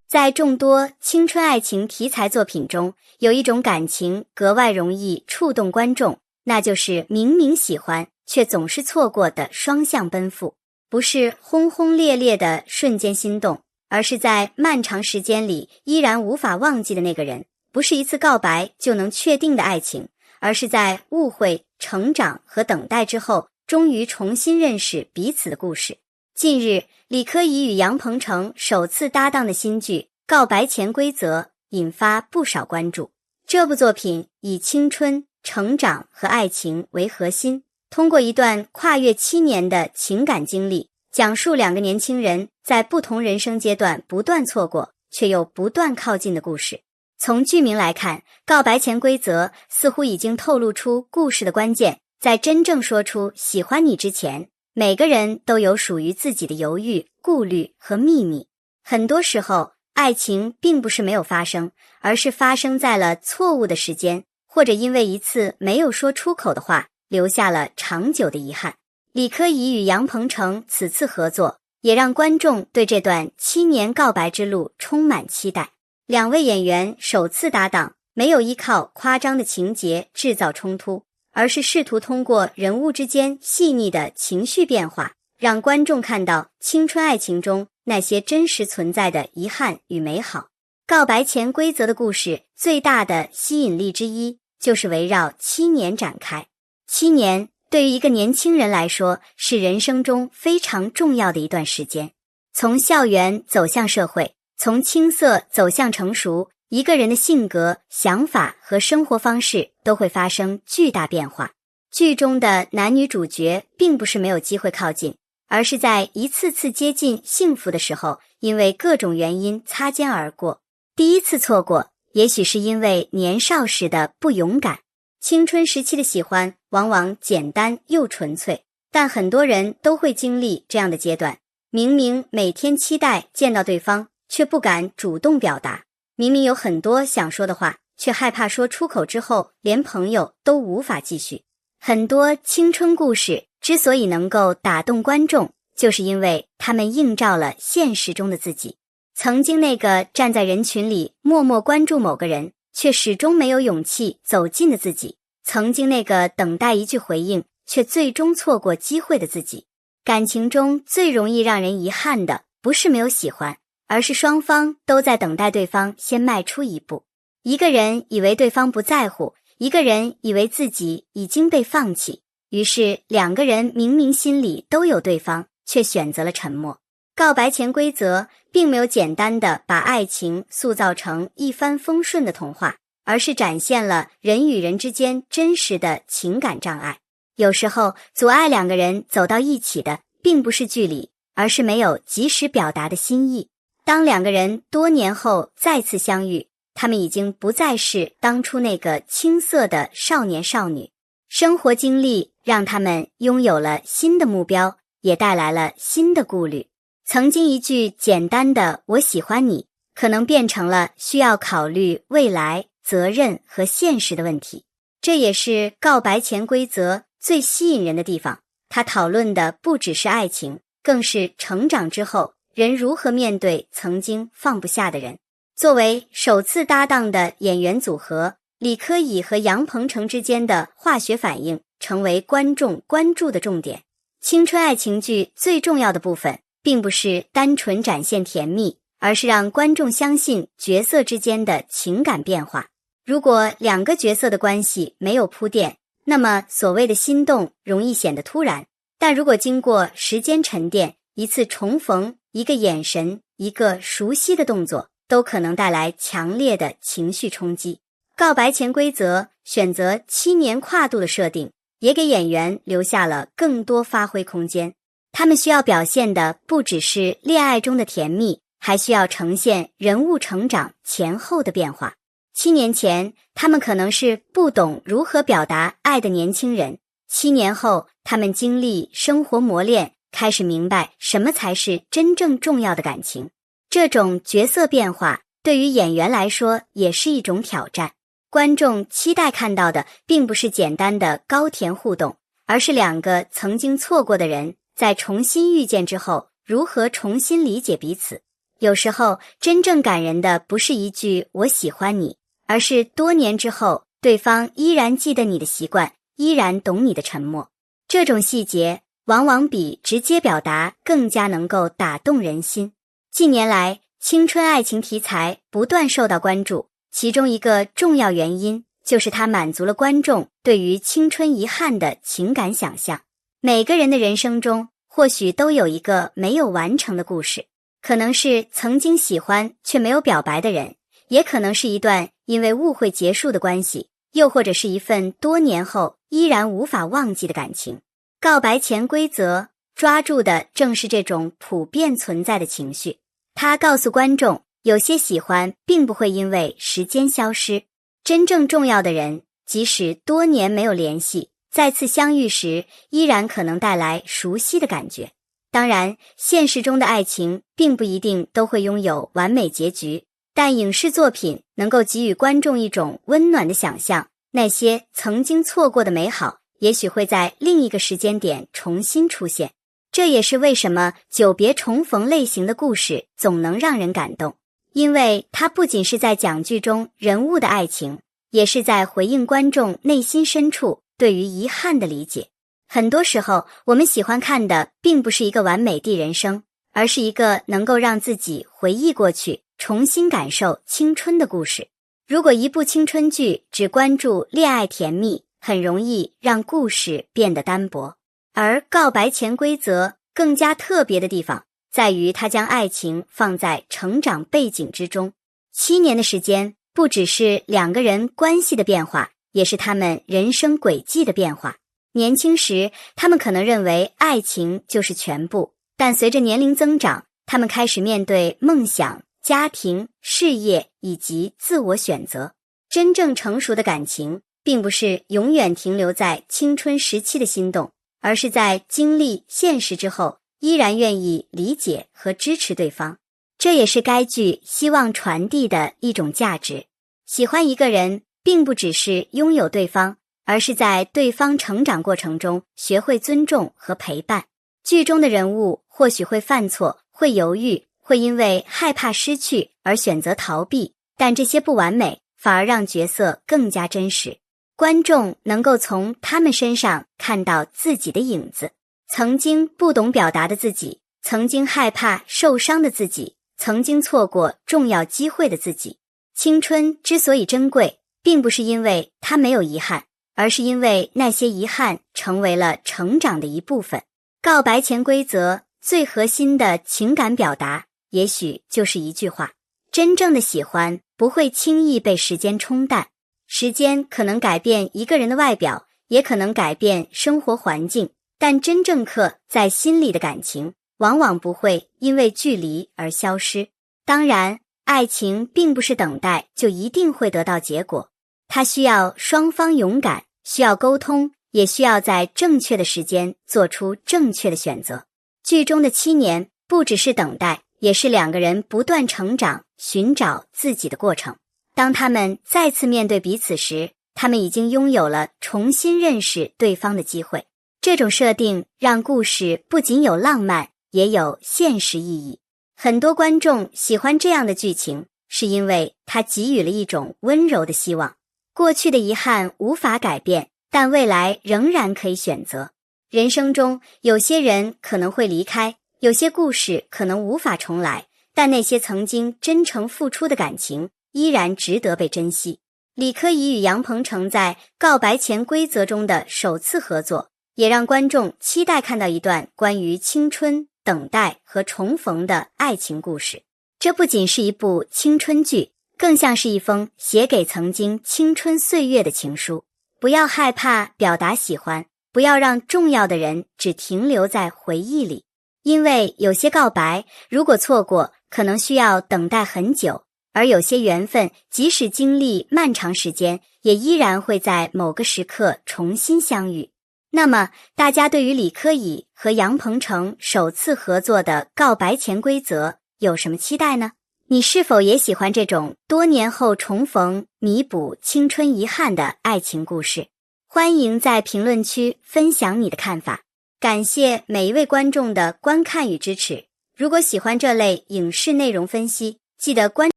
在众多青春爱情题材作品中，有一种感情格外容易触动观众，那就是明明喜欢却总是错过的双向奔赴。不是轰轰烈烈的瞬间心动，而是在漫长时间里依然无法忘记的那个人。不是一次告白就能确定的爱情，而是在误会、成长和等待之后，终于重新认识彼此的故事。近日，李科怡与杨鹏程首次搭档的新剧《告白潜规则》引发不少关注。这部作品以青春、成长和爱情为核心，通过一段跨越7年的情感经历，讲述两个年轻人在不同人生阶段不断错过，却又不断靠近的故事。从剧名来看，《告白潜规则》似乎已经透露出故事的关键，在真正说出喜欢你之前，每个人都有属于自己的犹豫、顾虑和秘密。很多时候，爱情并不是没有发生，而是发生在了错误的时间，或者因为一次没有说出口的话，留下了长久的遗憾。李科怡与杨鹏程此次合作，也让观众对这段7年告白之路充满期待。两位演员首次搭档，没有依靠夸张的情节制造冲突，而是试图通过人物之间细腻的情绪变化，让观众看到青春爱情中那些真实存在的遗憾与美好。告白潜规则的故事最大的吸引力之一，就是围绕7年展开。7年对于一个年轻人来说，是人生中非常重要的一段时间。从校园走向社会，从青涩走向成熟，一个人的性格、想法和生活方式都会发生巨大变化。剧中的男女主角并不是没有机会靠近，而是在一次次接近幸福的时候，因为各种原因擦肩而过。第一次错过，也许是因为年少时的不勇敢。青春时期的喜欢往往简单又纯粹，但很多人都会经历这样的阶段。明明每天期待见到对方，却不敢主动表达；明明有很多想说的话，却害怕说出口之后，连朋友都无法继续。很多青春故事之所以能够打动观众，就是因为他们映照了现实中的自己。曾经那个站在人群里默默关注某个人，却始终没有勇气走近的自己；曾经那个等待一句回应，却最终错过机会的自己。感情中最容易让人遗憾的，不是没有喜欢，而是双方都在等待对方先迈出一步。一个人以为对方不在乎，一个人以为自己已经被放弃，于是两个人明明心里都有对方，却选择了沉默。告白潜规则并没有简单的把爱情塑造成一帆风顺的童话，而是展现了人与人之间真实的情感障碍。有时候阻碍两个人走到一起的，并不是距离，而是没有及时表达的心意。当两个人多年后再次相遇，他们已经不再是当初那个青涩的少年少女。生活经历让他们拥有了新的目标，也带来了新的顾虑。曾经一句简单的我喜欢你，可能变成了需要考虑未来、责任和现实的问题。这也是告白潜规则最吸引人的地方，他讨论的不只是爱情，更是成长之后人如何面对曾经放不下的人。作为首次搭档的演员组合，李科怡和杨鹏程之间的化学反应成为观众关注的重点。青春爱情剧最重要的部分，并不是单纯展现甜蜜，而是让观众相信角色之间的情感变化。如果两个角色的关系没有铺垫，那么所谓的心动容易显得突然，但如果经过时间沉淀，一次重逢，一个眼神，一个熟悉的动作，都可能带来强烈的情绪冲击。告白潜规则选择7年跨度的设定，也给演员留下了更多发挥空间。他们需要表现的不只是恋爱中的甜蜜，还需要呈现人物成长前后的变化。7年前，他们可能是不懂如何表达爱的年轻人；7年后，他们经历生活磨练，开始明白什么才是真正重要的感情。这种角色变化对于演员来说也是一种挑战。观众期待看到的并不是简单的高甜互动，而是两个曾经错过的人在重新遇见之后，如何重新理解彼此。有时候真正感人的不是一句“我喜欢你”，而是多年之后，对方依然记得你的习惯，依然懂你的沉默。这种细节往往比直接表达更加能够打动人心。近年来，青春爱情题材不断受到关注，其中一个重要原因就是它满足了观众对于青春遗憾的情感想象。每个人的人生中，或许都有一个没有完成的故事，可能是曾经喜欢却没有表白的人，也可能是一段因为误会结束的关系，又或者是一份多年后依然无法忘记的感情。告白潜规则抓住的正是这种普遍存在的情绪，它告诉观众，有些喜欢并不会因为时间消失，真正重要的人，即使多年没有联系，再次相遇时依然可能带来熟悉的感觉。当然，现实中的爱情并不一定都会拥有完美结局，但影视作品能够给予观众一种温暖的想象，那些曾经错过的美好，也许会在另一个时间点重新出现。这也是为什么久别重逢类型的故事总能让人感动，因为它不仅是在讲剧中人物的爱情，也是在回应观众内心深处对于遗憾的理解。很多时候，我们喜欢看的并不是一个完美的人生，而是一个能够让自己回忆过去，重新感受青春的故事。如果一部青春剧只关注恋爱甜蜜，很容易让故事变得单薄。而告白潜规则更加特别的地方，在于它将爱情放在成长背景之中。7年的时间，不只是两个人关系的变化，也是他们人生轨迹的变化。年轻时，他们可能认为爱情就是全部，但随着年龄增长，他们开始面对梦想、家庭、事业以及自我选择。真正成熟的感情，并不是永远停留在青春时期的心动，而是在经历现实之后，依然愿意理解和支持对方。这也是该剧希望传递的一种价值。喜欢一个人，并不只是拥有对方，而是在对方成长过程中学会尊重和陪伴。剧中的人物或许会犯错，会犹豫，会因为害怕失去而选择逃避，但这些不完美反而让角色更加真实。观众能够从他们身上看到自己的影子，曾经不懂表达的自己，曾经害怕受伤的自己，曾经错过重要机会的自己。青春之所以珍贵，并不是因为它没有遗憾，而是因为那些遗憾成为了成长的一部分。告白潜规则最核心的情感表达，也许就是一句话：真正的喜欢不会轻易被时间冲淡。时间可能改变一个人的外表，也可能改变生活环境，但真正刻在心里的感情，往往不会因为距离而消失。当然，爱情并不是等待就一定会得到结果，它需要双方勇敢，需要沟通，也需要在正确的时间做出正确的选择。剧中的7年不只是等待，也是两个人不断成长、寻找自己的过程。当他们再次面对彼此时，他们已经拥有了重新认识对方的机会。这种设定让故事不仅有浪漫，也有现实意义。很多观众喜欢这样的剧情，是因为它给予了一种温柔的希望。过去的遗憾无法改变，但未来仍然可以选择。人生中有些人可能会离开，有些故事可能无法重来，但那些曾经真诚付出的感情依然值得被珍惜。李科仪与杨鹏程在告白潜规则中的首次合作，也让观众期待看到一段关于青春、等待和重逢的爱情故事。这不仅是一部青春剧，更像是一封写给曾经青春岁月的情书。不要害怕表达喜欢，不要让重要的人只停留在回忆里，因为有些告白如果错过，可能需要等待很久，而有些缘分即使经历漫长时间，也依然会在某个时刻重新相遇。那么大家对于李科仪和杨鹏程首次合作的告白潜规则有什么期待呢？你是否也喜欢这种多年后重逢、弥补青春遗憾的爱情故事？欢迎在评论区分享你的看法。感谢每一位观众的观看与支持。如果喜欢这类影视内容分析，记得关